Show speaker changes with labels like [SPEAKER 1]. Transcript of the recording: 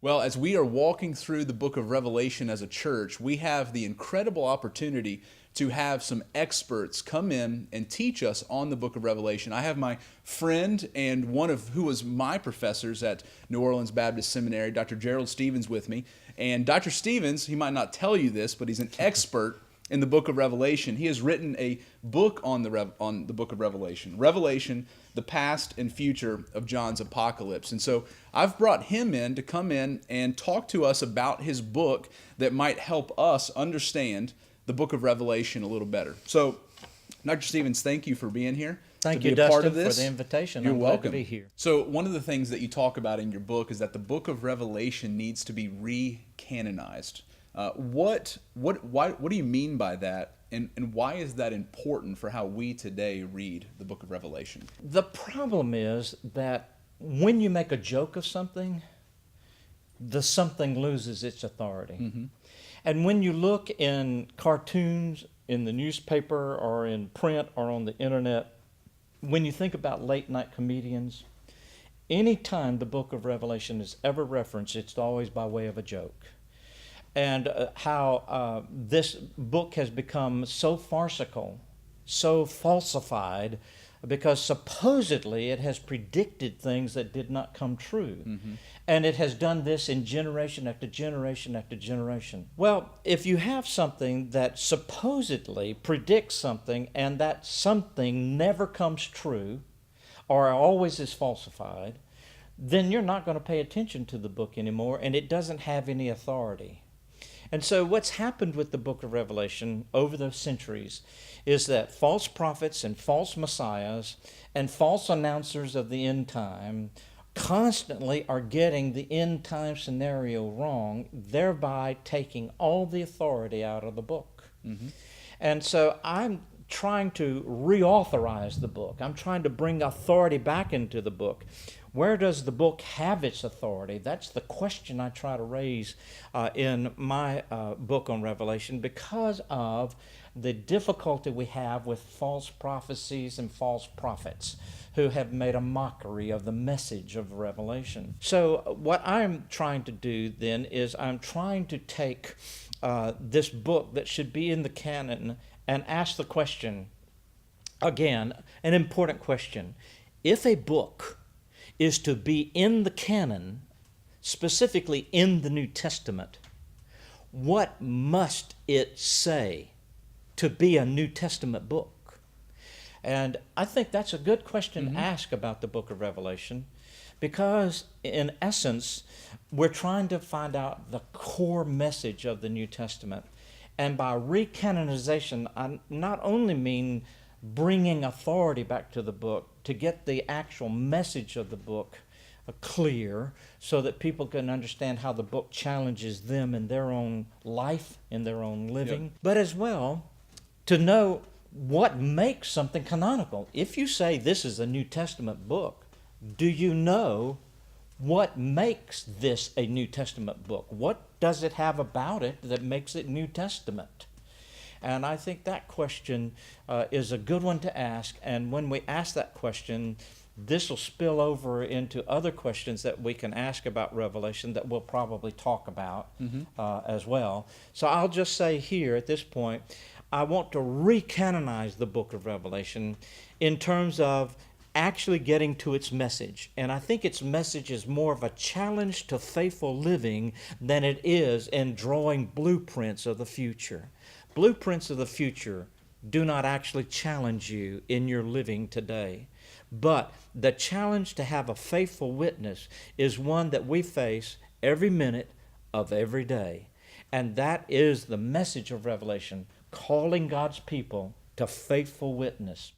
[SPEAKER 1] Well, as we are walking through the book of Revelation as a church, we have the incredible opportunity to have some experts come in and teach us on the book of Revelation. I have my friend and one of who was my professors at New Orleans Baptist Seminary, Dr. Gerald Stevens, with me. And Dr. Stevens, he might not tell you this, but he's an expert in the book of Revelation. He has written a book on the book of Revelation. Revelation, the past and future of John's apocalypse. And so I've brought him in to come in and talk to us about his book that might help us understand the book of Revelation a little better. So, Dr. Stevens, thank you for being here.
[SPEAKER 2] Thank
[SPEAKER 1] to
[SPEAKER 2] you,
[SPEAKER 1] be a part
[SPEAKER 2] Dustin,
[SPEAKER 1] of this.
[SPEAKER 2] for the invitation.
[SPEAKER 1] You're
[SPEAKER 2] I'm
[SPEAKER 1] welcome.
[SPEAKER 2] glad to be here.
[SPEAKER 1] So one of the things that you talk about in your book is that the book of Revelation needs to be re-canonized. What do you mean by that, and why is that important for how we today read the book of Revelation?
[SPEAKER 2] The problem is that when you make a joke of something, the something loses its authority.
[SPEAKER 1] Mm-hmm.
[SPEAKER 2] And when you look in cartoons, in the newspaper, or in print, or on the internet, when you think about late night comedians, anytime the book of Revelation is ever referenced, it's always by way of a joke. And how this book has become so farcical, so falsified, because supposedly it has predicted things that did not come true.
[SPEAKER 1] Mm-hmm.
[SPEAKER 2] And it has done this in generation after generation after generation. Well, if you have something that supposedly predicts something and that something never comes true or always is falsified, then you're not going to pay attention to the book anymore, and it doesn't have any authority. And so what's happened with the book of Revelation over the centuries is that false prophets and false messiahs and false announcers of the end time constantly are getting the end time scenario wrong, thereby taking all the authority out of the book.
[SPEAKER 1] Mm-hmm.
[SPEAKER 2] And so I'm trying to reauthorize the book. I'm trying to bring authority back into the book. Where does the book have its authority? That's the question I try to raise in my book on Revelation, because of the difficulty we have with false prophecies and false prophets who have made a mockery of the message of Revelation. So what I'm trying to do then is I'm trying to take this book that should be in the canon and ask the question, again, an important question. If a book is to be in the canon, specifically in the New Testament, what must it say to be a New Testament book? And I think that's a good question to ask about the book of Revelation, because in essence, we're trying to find out the core message of the New Testament. And by re-canonization, I not only mean bringing authority back to the book to get the actual message of the book clear so that people can understand how the book challenges them in their own life, in their own living, but as well to know what makes something canonical. If you say this is a New Testament book, do you know what makes this a New Testament book? What does it have about it that makes it New Testament? And I think that question is a good one to ask. And when we ask that question, this will spill over into other questions that we can ask about Revelation that we'll probably talk about as well. So I'll just say here at this point, I want to re-canonize the book of Revelation in terms of actually getting to its message. And I think its message is more of a challenge to faithful living than it is in drawing blueprints of the future. Blueprints of the future do not actually challenge you in your living today. But the challenge to have a faithful witness is one that we face every minute of every day. And that is the message of Revelation, calling God's people to faithful witness.